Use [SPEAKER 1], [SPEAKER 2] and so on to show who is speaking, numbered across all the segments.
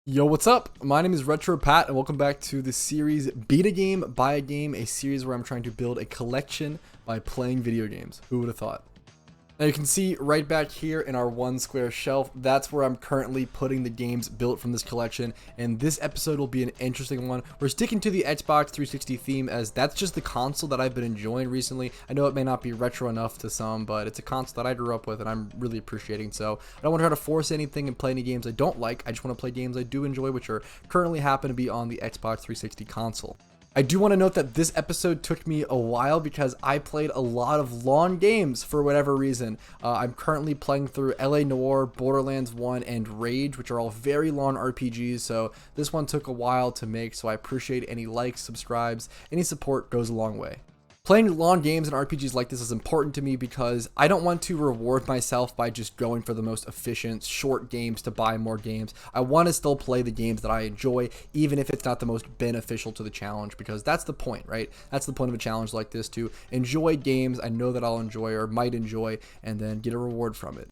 [SPEAKER 1] Yo, what's up? My name is Retro Pat, and welcome back to the series Beat a Game, Buy a Game, a series where I'm trying to build a collection by playing video games. Who would have thought? Now you can see right back here in our one square shelf, that's where I'm currently putting the games built from this collection, and this episode will be an interesting one. We're sticking to the Xbox 360 theme as that's just the console that I've been enjoying recently. I know it may not be retro enough to some, but it's a console that I grew up with and I'm really appreciating, so I don't want to try to force anything and play any games I don't like. I just want to play games I do enjoy, which are currently happen to be on the Xbox 360 console. I do want to note that this episode took me a while because I played a lot of long games for whatever reason. I'm currently playing through LA Noire, Borderlands 1, and Rage, which are all very long RPGs, so this one took a while to make, so I appreciate any likes, subscribes, any support goes a long way. Playing long games and RPGs like this is important to me because I don't want to reward myself by just going for the most efficient, short games to buy more games. I want to still play the games that I enjoy, even if it's not the most beneficial to the challenge, because that's the point, right? That's the point of a challenge like this, to enjoy games I know that I'll enjoy or might enjoy, and then get a reward from it.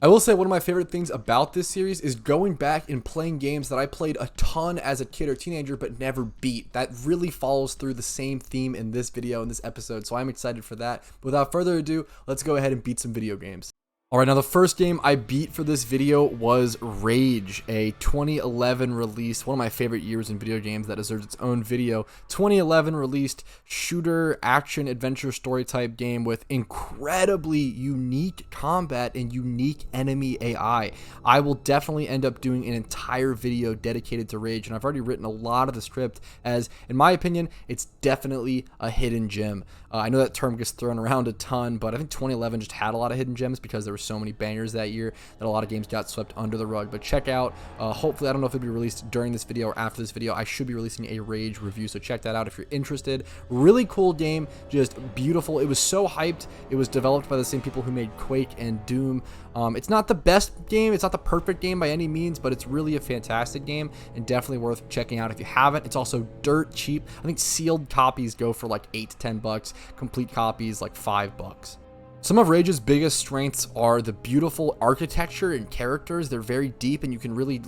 [SPEAKER 1] I will say one of my favorite things about this series is going back and playing games that I played a ton as a kid or teenager but never beat. That really follows through the same theme in this video, in this episode, so I'm excited for that. But without further ado, let's go ahead and beat some video games. Alright, now the first game I beat for this video was Rage, a 2011 release, one of my favorite years in video games that deserves its own video. 2011 released shooter, action, adventure, story type game with incredibly unique combat and unique enemy AI. I will definitely end up doing an entire video dedicated to Rage, and I've already written a lot of the script as, in my opinion, it's definitely a hidden gem. I know that term gets thrown around a ton, but I think 2011 just had a lot of hidden gems because there were so many bangers that year that a lot of games got swept under the rug. But check out, hopefully, I don't know if it'll be released during this video or after this video. I should be releasing a Rage review, so check that out if you're interested. Really cool game, just beautiful. It was so hyped. It was developed by the same people who made Quake and Doom. It's not the best game, it's not the perfect game by any means, but it's really a fantastic game and definitely worth checking out if you haven't. It's also dirt cheap. I think sealed copies go for like 8 to 10 bucks, complete copies like $5. Some of Rage's biggest strengths are the beautiful architecture and characters. They're very deep, and you can really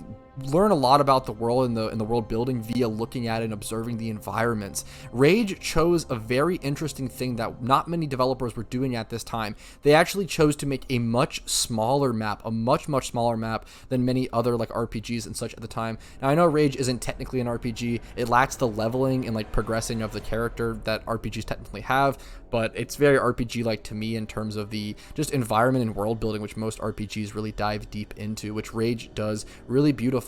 [SPEAKER 1] learn a lot about the world and the world building via looking at it and observing the environments. Rage chose a very interesting thing that not many developers were doing at this time. They actually chose to make a much smaller map, a much smaller map than many other like RPGs and such at the time. Now I know Rage isn't technically an RPG. It lacks the leveling and like progressing of the character that RPGs technically have, but it's very RPG-like to me in terms of the just environment and world building, which most RPGs really dive deep into, which Rage does really beautifully.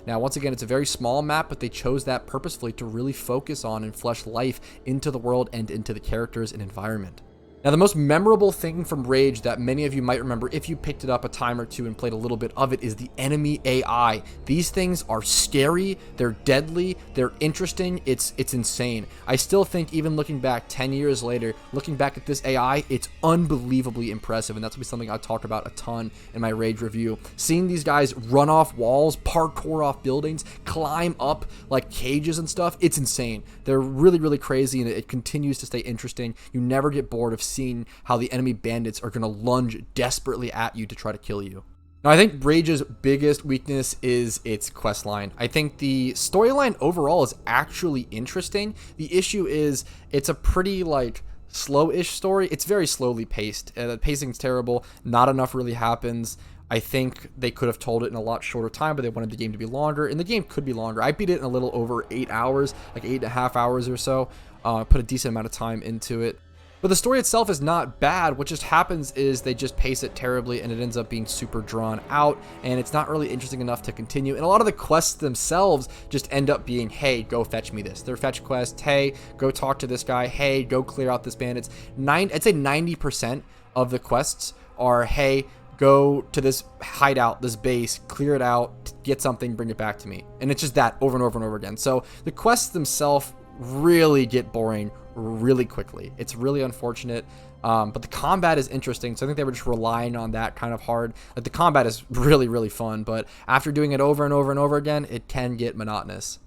[SPEAKER 1] Now, once again, it's a very small map, but they chose that purposefully to really focus on and flesh life into the world and into the characters and environment. Now, the most memorable thing from Rage that many of you might remember if you picked it up a time or two and played a little bit of it is the enemy AI. These things are scary, they're deadly, they're interesting, it's insane. I still think, even looking back 10 years later, looking back at this AI, it's unbelievably impressive, and that's going to be something I talk about a ton in my Rage review. Seeing these guys run off walls, parkour off buildings, climb up like cages and stuff, it's insane. They're really crazy, and it continues to stay interesting. You never get bored of seeing how the enemy bandits are going to lunge desperately at you to try to kill you. Now, I think Rage's biggest weakness is its quest line. I think the storyline overall is actually interesting. The issue is it's a pretty like slow-ish story. It's very slowly paced. The pacing's terrible. Not enough really happens. I think they could have told it in a lot shorter time, but they wanted the game to be longer, and the game could be longer. I beat it in a little over 8 hours, like 8.5 hours or so. Put a decent amount of time into it. But the story itself is not bad. What just happens is they just pace it terribly, and it ends up being super drawn out, and it's not really interesting enough to continue. And a lot of the quests themselves just end up being, hey, go fetch me this. They're fetch quests. Hey, go talk to this guy. Hey, go clear out this bandits. I'd say 90% of the quests are, hey, go to this hideout, this base, clear it out, get something, bring it back to me. And it's just that over and over again. So the quests themselves really get boring really quickly. It's really unfortunate, but the combat is interesting, so I think they were just relying on that kind of hard. Like, the combat is really fun, but after doing it over and over again, it can get monotonous.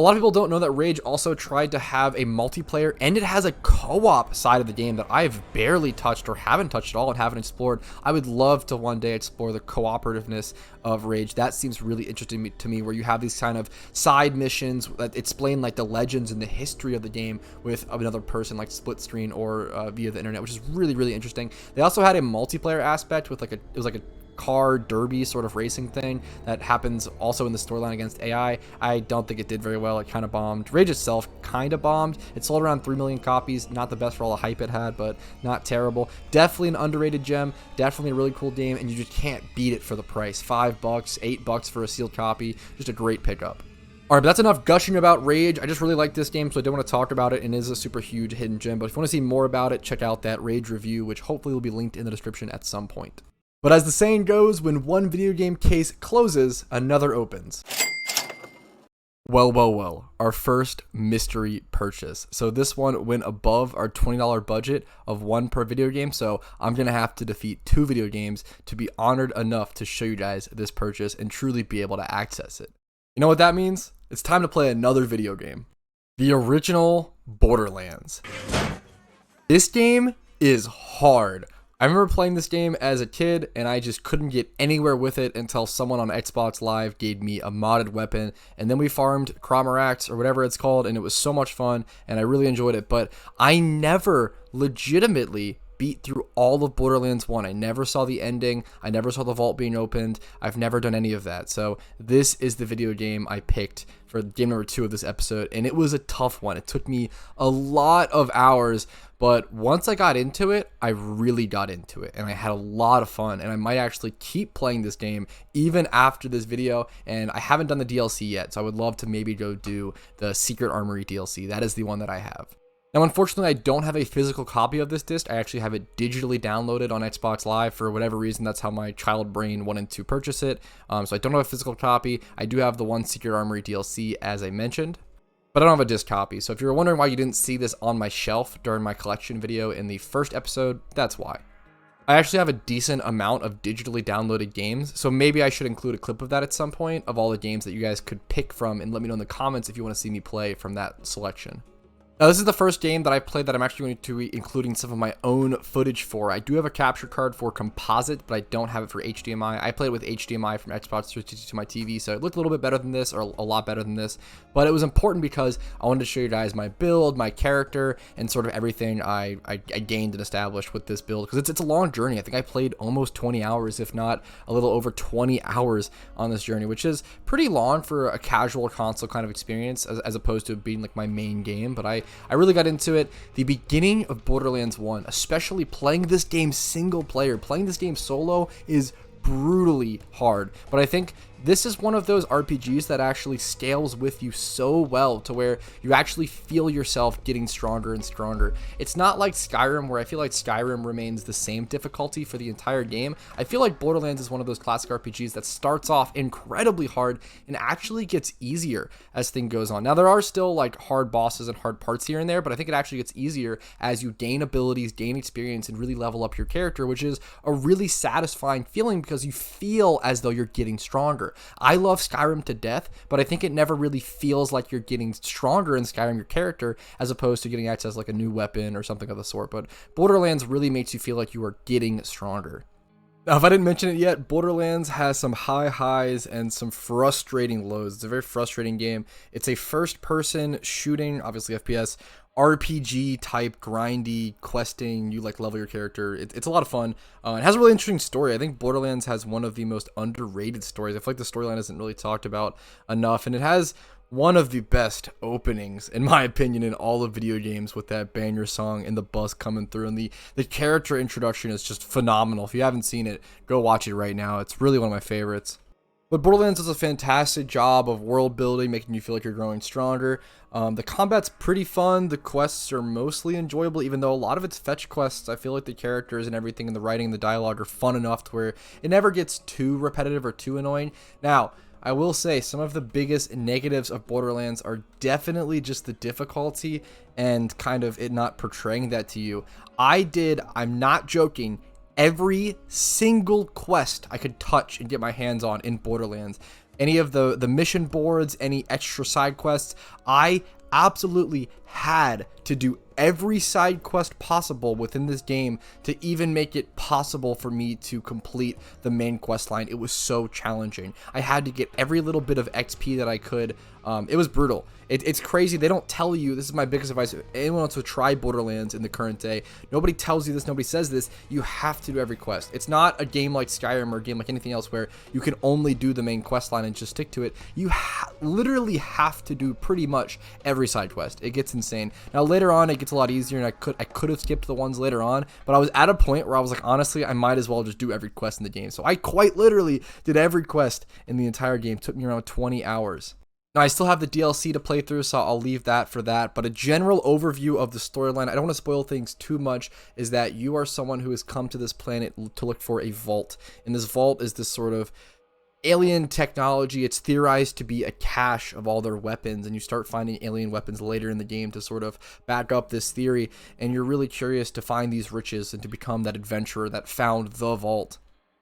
[SPEAKER 1] A lot of people don't know that Rage also tried to have a multiplayer, and it has a co-op side of the game that I've barely touched or haven't touched at all and haven't explored. I would love to one day explore the cooperativeness of Rage. That seems really interesting to me, where you have these kind of side missions that explain like the legends and the history of the game with another person, like split screen or via the internet, which is really, really interesting. They also had a multiplayer aspect with it was like a car derby sort of racing thing that happens also in the storyline against AI. I don't think it did very well. It kind of bombed. Rage itself kind of bombed. It sold around 3 million copies. Not the best for all the hype it had, but not terrible. Definitely an underrated gem. Definitely a really cool game, and you just can't beat it for the price. $5, $8 for a sealed copy. Just a great pickup. Alright, but that's enough gushing about Rage. I just really like this game, so I don't want to talk about it, and it is a super huge hidden gem. But if you want to see more about it, check out that Rage review, which hopefully will be linked in the description at some point. But as the saying goes, when one video game case closes, another opens. Well, our first mystery purchase. So this one went above our $20 budget of one per video game, so I'm going to have to defeat 2 video games to be honored enough to show you guys this purchase and truly be able to access it. You know what that means? It's time to play another video game. The original Borderlands. This game is hard. I remember playing this game as a kid, and I just couldn't get anywhere with it until someone on Xbox Live gave me a modded weapon, and then we farmed Crawmerax or whatever it's called, and it was so much fun, and I really enjoyed it. But I never legitimately beat through all of Borderlands 1. I never saw the ending. I never saw the vault being opened. I've never done any of that. So this is the video game I picked for game number 2 of this episode, and it was a tough one. It took me a lot of hours, but once I got into it, I really got into it, and I had a lot of fun, and I might actually keep playing this game even after this video, and I haven't done the DLC yet, so I would love to maybe go do the Secret Armory DLC. That is the one that I have. Now, unfortunately, I don't have a physical copy of this disc. I actually have it digitally downloaded on Xbox Live. For whatever reason, that's how my child brain wanted to purchase it. So I don't have a physical copy. I do have the one Secret Armory DLC, as I mentioned, but I don't have a disc copy. So if you're wondering why you didn't see this on my shelf during my collection video in the first episode, that's why. I actually have a decent amount of digitally downloaded games, so maybe I should include a clip of that at some point of all the games that you guys could pick from, and let me know in the comments if you want to see me play from that selection. Now, this is the first game that I played that I'm actually going to be including some of my own footage for. I do have a capture card for composite, but I don't have it for HDMI. I played with HDMI from Xbox 360 to my TV, so it looked a little bit better than this, or a lot better than this. But it was important because I wanted to show you guys my build, my character, and sort of everything I gained and established with this build. Because it's a long journey. I think I played almost 20 hours, if not a little over 20 hours on this journey, which is pretty long for a casual console kind of experience, as opposed to being like my main game. But I really got into it. The beginning of Borderlands 1, especially playing this game single player, playing this game solo, is brutally hard. But I think this is one of those RPGs that actually scales with you so well to where you actually feel yourself getting stronger and stronger. It's not like Skyrim, where I feel like Skyrim remains the same difficulty for the entire game. I feel like Borderlands is one of those classic RPGs that starts off incredibly hard and actually gets easier as things goes on. Now, there are still like hard bosses and hard parts here and there, but I think it actually gets easier as you gain abilities, gain experience, and really level up your character, which is a really satisfying feeling because you feel as though you're getting stronger. I love Skyrim to death, but I think it never really feels like you're getting stronger in Skyrim, your character, as opposed to getting access like a new weapon or something of the sort. But Borderlands really makes you feel like you are getting stronger. Now, if I didn't mention it yet, Borderlands has some high highs and some frustrating lows. It's a very frustrating game. It's a first-person shooting, obviously FPS, RPG type grindy questing. You like level your character. It's a lot of fun. It has a really interesting story. I think Borderlands has one of the most underrated stories. I feel like the storyline isn't really talked about enough, and it has one of the best openings, in my opinion, in all of video games, with that banger song and the bus coming through, and the character introduction is just phenomenal. If you haven't seen it, go watch it right now. It's really one of my favorites. But Borderlands does a fantastic job of world building, making you feel like you're growing stronger. The combat's pretty fun. The quests are mostly enjoyable, even though a lot of it's fetch quests. I feel like the characters and everything and the writing and the dialogue are fun enough to where it never gets too repetitive or too annoying. Now, I will say some of the biggest negatives of Borderlands are definitely just the difficulty and kind of it not portraying that to you. I'm not joking, every single quest I could touch and get my hands on in Borderlands. any of the mission boards, any extra side quests. I absolutely had to do every side quest possible within this game to even make it possible for me to complete the main quest line. It was so challenging. I had to get every little bit of XP that I could. It was brutal. It's crazy. They don't tell you. This is my biggest advice. If anyone wants to try Borderlands in the current day, nobody tells you this. Nobody says this. You have to do every quest. It's not a game like Skyrim or a game like anything else where you can only do the main quest line and just stick to it. You literally have to do pretty much every side quest. It gets insane. Now later on, it gets a lot easier, and I could have skipped the ones later on, but I was at a point where I was like, honestly, I might as well just do every quest in the game. So I quite literally did every quest in the entire game. It took me around 20 hours. Now, I still have the DLC to play through, so I'll leave that for that. But a general overview of the storyline, I don't want to spoil things too much, is that you are someone who has come to this planet to look for a vault. And this vault is this sort of alien technology. It's theorized to be a cache of all their weapons, and you start finding alien weapons later in the game to sort of back up this theory. And you're really curious to find these riches and to become that adventurer that found the vault.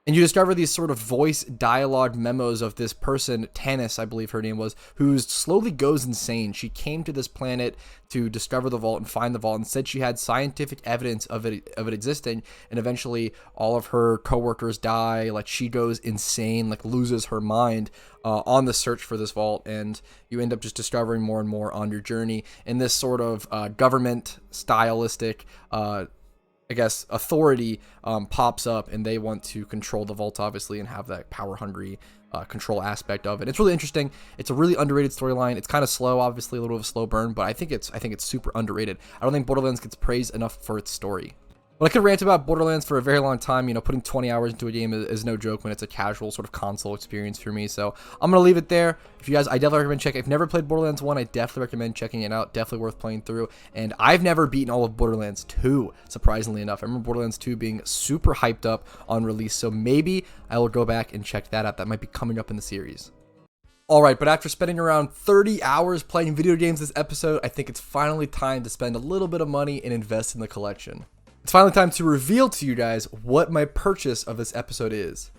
[SPEAKER 1] And you discover these sort of voice dialogue memos of this person, Tannis, I believe her name was, who slowly goes insane. She came to this planet to discover the vault and find the vault, and said she had scientific evidence of it existing. And eventually, all of her coworkers die. Like, she goes insane, like loses her mind on the search for this vault. And you end up just discovering more and more on your journey. And this sort of government stylistic I guess, authority pops up, and they want to control the vault, obviously, and have that power-hungry control aspect of it. It's really interesting. It's a really underrated storyline. It's kind of slow, obviously, a little bit of a slow burn, but I think it's super underrated. I don't think Borderlands gets praised enough for its story. But I could rant about Borderlands for a very long time. You know, putting 20 hours into a game is no joke when it's a casual sort of console experience for me. So I'm going to leave it there. If you guys, I definitely recommend checking. If you've never played Borderlands 1, I definitely recommend checking it out. Definitely worth playing through. And I've never beaten all of Borderlands 2, surprisingly enough. I remember Borderlands 2 being super hyped up on release. So maybe I will go back and check that out. That might be coming up in the series. Alright, but after spending around 30 hours playing video games this episode, I think it's finally time to spend a little bit of money and invest in the collection. It's finally time to reveal to you guys what my purchase of this episode is.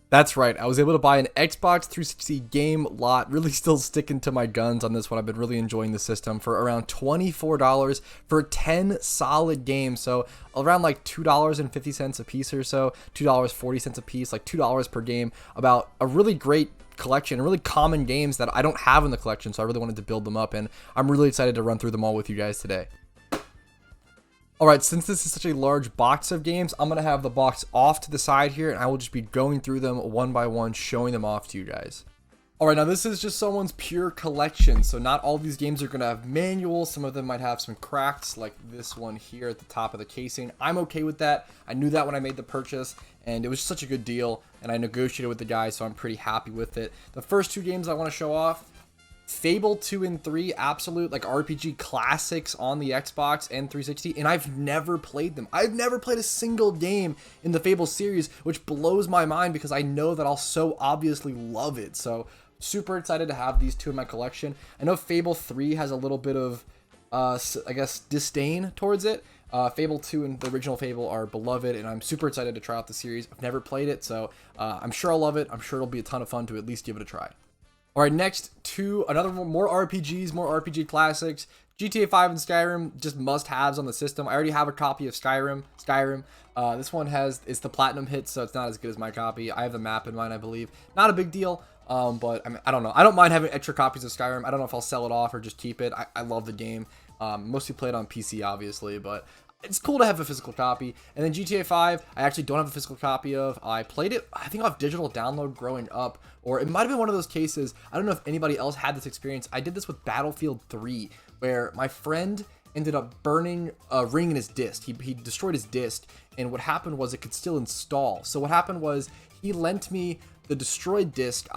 [SPEAKER 1] That's right, I was able to buy an Xbox 360 game lot, really still sticking to my guns on this one. I've been really enjoying the system for around $24 for 10 solid games. So around like $2.50 a piece or so, $2.40 a piece, like $2 per game. About a really great collection, really common games that I don't have in the collection, so I really wanted to build them up, and I'm really excited to run through them all with you guys today. Alright, since this is such a large box of games, I'm going to have the box off to the side here, and I will just be going through them one by one, showing them off to you guys. Alright, now this is just someone's pure collection, so not all these games are going to have manuals. Some of them might have some cracks, like this one here at the top of the casing. I'm okay with that. I knew that when I made the purchase, and it was such a good deal, and I negotiated with the guy, so I'm pretty happy with it. The first two games I want to show off, Fable 2 and 3, absolute like RPG classics on the Xbox and 360, and I've never played them. I've never played a single game in the Fable series, which blows my mind because I know that I'll so obviously love it. So super excited to have these two in my collection. I know Fable 3 has a little bit of I guess disdain towards it. Fable 2 and the original Fable are beloved, and I'm super excited to try out the series. I've never played it, so I'm sure I'll love it. I'm sure it'll be a ton of fun to at least give it a try. Alright, next to more RPGs, more RPG classics. GTA 5 and Skyrim, just must-haves on the system. I already have a copy of Skyrim. This one it's the platinum hit, so it's not as good as my copy. I have the map in mind, I believe. Not a big deal, but I mean, I don't know. I don't mind having extra copies of Skyrim. I don't know if I'll sell it off or just keep it. I love the game. Mostly play it on PC, obviously, but it's cool to have a physical copy. And then GTA 5, I actually don't have a physical copy of. I played it, I think, off digital download growing up, or it might have been one of those cases. I don't know if anybody else had this experience. I did this with Battlefield 3, where my friend ended up burning a ring in his disc. He destroyed his disc, and what happened was it could still install. So what happened was he lent me the destroyed disc.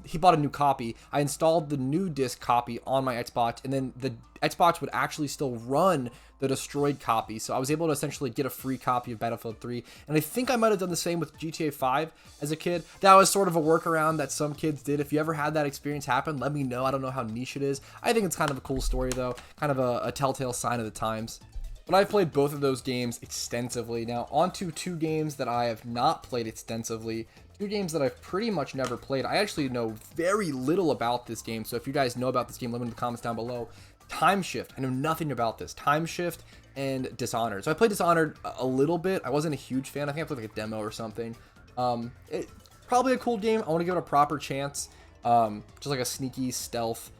[SPEAKER 1] He bought a new copy. I installed the new disc copy on my Xbox, and then the Xbox would actually still run the destroyed copy. So I was able to essentially get a free copy of Battlefield 3. And I think I might have done the same with GTA 5 as a kid. That was sort of a workaround that some kids did. If you ever had that experience happen, let me know. I don't know how niche it is. I think it's kind of a cool story, though. Kind of a telltale sign of the times. But I've played both of those games extensively. Now, on to two games that I have not played extensively. Two games that I've pretty much never played. I actually know very little about this game, so if you guys know about this game, let me know in the comments down below. Time Shift. I know nothing about this. Time Shift and Dishonored. So I played Dishonored a little bit. I wasn't a huge fan. I think I played like a demo or something. Probably a cool game. I want to give it a proper chance. Just like a sneaky stealth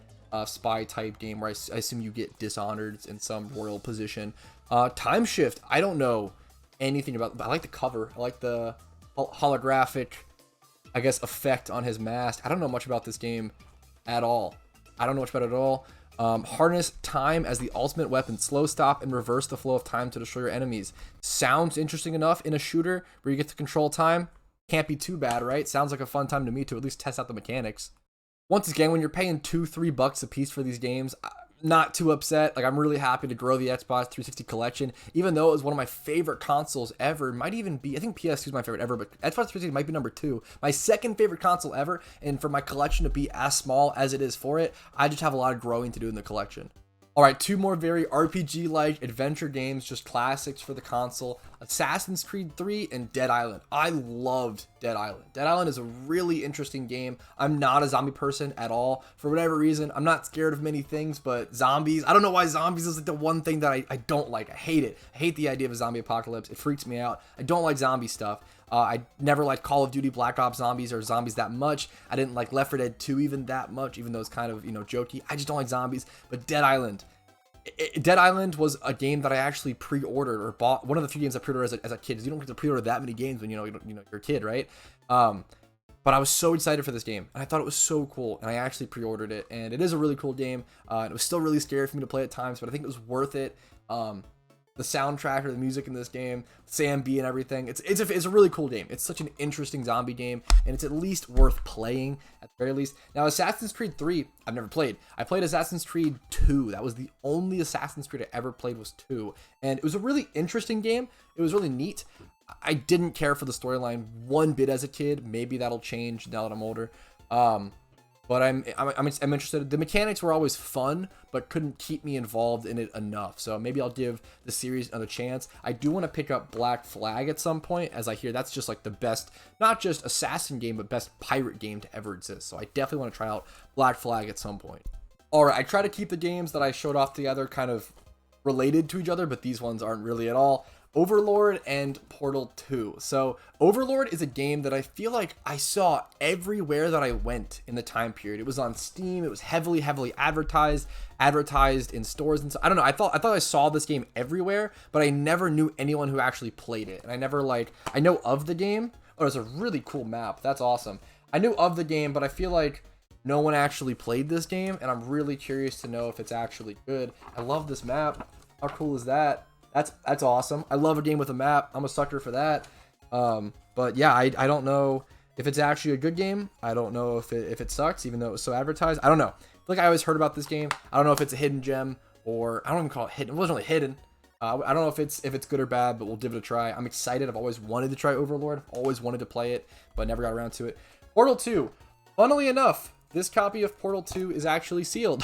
[SPEAKER 1] spy type game where I assume you get dishonored in some royal position. Time Shift, I don't know anything about, but I like the cover. I like the holographic, I guess, effect on his mask. I don't know much about this game at all. I don't know much about it at all. Harness time as the ultimate weapon. Slow stop and reverse the flow of time to destroy your enemies. Sounds interesting enough in a shooter where you get to control time. Can't be too bad, right? Sounds like a fun time to me to at least test out the mechanics. Once again, when you're paying $2-3 a piece for these games, not too upset. Like, I'm really happy to grow the Xbox 360 collection, even though it was one of my favorite consoles ever. It might even be, I think PS2 is my favorite ever, but Xbox 360 might be number 2. My second favorite console ever, and for my collection to be as small as it is for it, I just have a lot of growing to do in the collection. All right, two more very RPG-like adventure games, just classics for the console. Assassin's Creed 3 and Dead Island. I loved Dead Island. Dead Island is a really interesting game. I'm not a zombie person at all. For whatever reason, I'm not scared of many things, but zombies, I don't know why zombies is like the one thing that I don't like. I hate it. I hate the idea of a zombie apocalypse. It freaks me out. I don't like zombie stuff. I never liked Call of Duty Black Ops zombies or zombies that much. I didn't like Left 4 Dead 2 even that much, even though it's kind of, you know, jokey. I just don't like zombies. But Dead Island. Dead Island was a game that I actually pre-ordered or bought. One of the few games I pre-ordered as a kid. You don't get to pre-order that many games when you're a kid, right? But I was so excited for this game, and I thought it was so cool, and I actually pre-ordered it, and it is a really cool game. It was still really scary for me to play at times, but I think it was worth it. The soundtrack or the music in this game, Sam B and everything, it's a really cool game. It's such an interesting zombie game, and it's at least worth playing at the very least. Now, Assassin's Creed 3, I've never played. I played Assassin's Creed 2. That was the only Assassin's Creed I ever played was 2, and it was a really interesting game. It was really neat. I didn't care for the storyline one bit as a kid. Maybe that'll change now that I'm older. But I'm interested. The mechanics were always fun, but couldn't keep me involved in it enough. So maybe I'll give the series another chance. I do want to pick up Black Flag at some point, as I hear that's just like the best, not just assassin game, but best pirate game to ever exist. So I definitely want to try out Black Flag at some point. All right, I try to keep the games that I showed off together kind of related to each other, but these ones aren't really at all. Overlord and Portal 2. So Overlord is a game that I feel like I saw everywhere that I went in the time period. It was on Steam. It was heavily advertised in stores and so I don't know. I thought I saw this game everywhere, but I never knew anyone who actually played it. And I never I know of the game. Oh, it's a really cool map. That's awesome. I knew of the game, but I feel like no one actually played this game, and I'm really curious to know if it's actually good. I love this map. How cool is that? That's awesome. I love a game with a map. I'm a sucker for that. But yeah, I don't know if it's actually a good game. I don't know if it sucks, even though it was so advertised. I don't know. I feel like I always heard about this game. I don't know if it's a hidden gem, or I don't even call it hidden. It wasn't really hidden. I don't know if it's good or bad, but we'll give it a try. I'm excited. I've always wanted to try Overlord. Always wanted to play it, but never got around to it. Portal 2. Funnily enough, this copy of Portal 2 is actually sealed.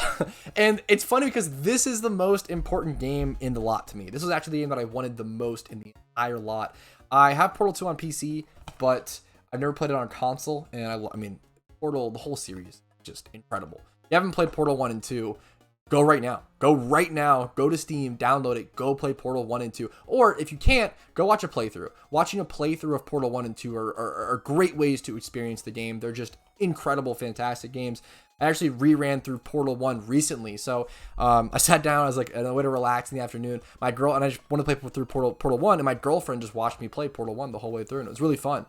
[SPEAKER 1] And it's funny because this is the most important game in the lot to me. This was actually the game that I wanted the most in the entire lot. I have Portal 2 on PC, but I've never played it on console. And I mean, Portal, the whole series, just incredible. If you haven't played Portal 1 and 2, go right now. Go right now. Go to Steam, download it, go play Portal 1 and 2. Or if you can't, go watch a playthrough. Watching a playthrough of Portal 1 and 2 are great ways to experience the game. They're just incredible, fantastic games. I actually reran through Portal 1 recently. So I sat down, I was like, a way to relax in the afternoon. I just wanted to play through Portal 1, and my girlfriend just watched me play Portal 1 the whole way through, and it was really fun.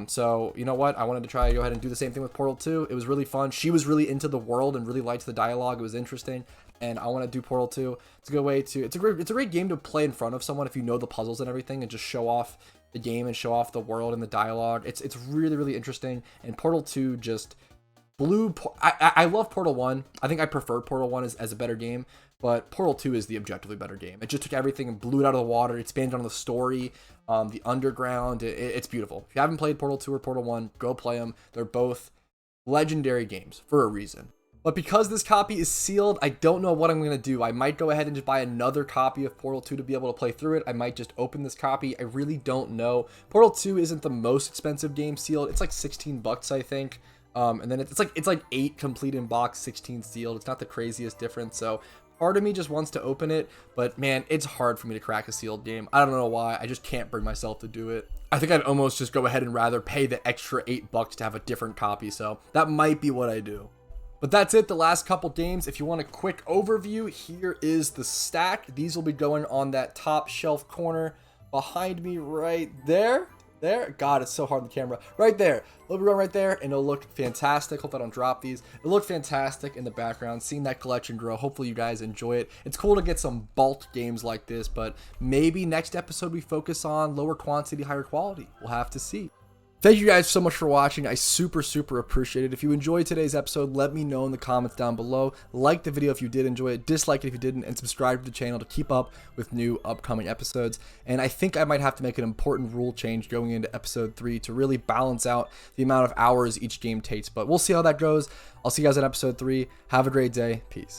[SPEAKER 1] So you know what? I wanted to go ahead and do the same thing with Portal 2. It was really fun. She was really into the world and really liked the dialogue. It was interesting. And I want to do Portal 2. It's a good way to, it's a great game to play in front of someone if you know the puzzles and everything, and just show off the game and show off the world and the dialogue. It's really, really interesting. And Portal 2 just blew, I love Portal 1. I think I prefer Portal 1 as a better game, but Portal 2 is the objectively better game. It just took everything and blew it out of the water. It expanded on the story, the underground. It's beautiful. If you haven't played Portal 2 or Portal 1, go play them. They're both legendary games for a reason. But because this copy is sealed, I don't know what I'm going to do. I might go ahead and just buy another copy of Portal 2 to be able to play through it. I might just open this copy. I really don't know. Portal 2 isn't the most expensive game sealed. It's like 16 bucks, I think. And then it's like 8 complete in box, 16 sealed. It's not the craziest difference. So part of me just wants to open it, but man, it's hard for me to crack a sealed game. I don't know why. I just can't bring myself to do it. I think I'd almost just go ahead and rather pay the extra 8 bucks to have a different copy. So that might be what I do. But that's it, the last couple games. If you want a quick overview, here is the stack. These will be going on that top shelf corner behind me right there. There. God, it's so hard on the camera. Right there. It'll be right there, and it'll look fantastic. Hope I don't drop these. It'll look fantastic in the background, seeing that collection grow. Hopefully you guys enjoy it. It's cool to get some bulk games like this, but maybe next episode we focus on lower quantity, higher quality. We'll have to see. Thank you guys so much for watching. I super appreciate it. If you enjoyed today's episode, let me know in the comments down below. Like the video if you did enjoy it, dislike it if you didn't, and subscribe to the channel to keep up with new upcoming episodes. And I think I might have to make an important rule change going into episode 3 to really balance out the amount of hours each game takes. But we'll see how that goes. I'll see you guys in episode 3. Have a great day. Peace.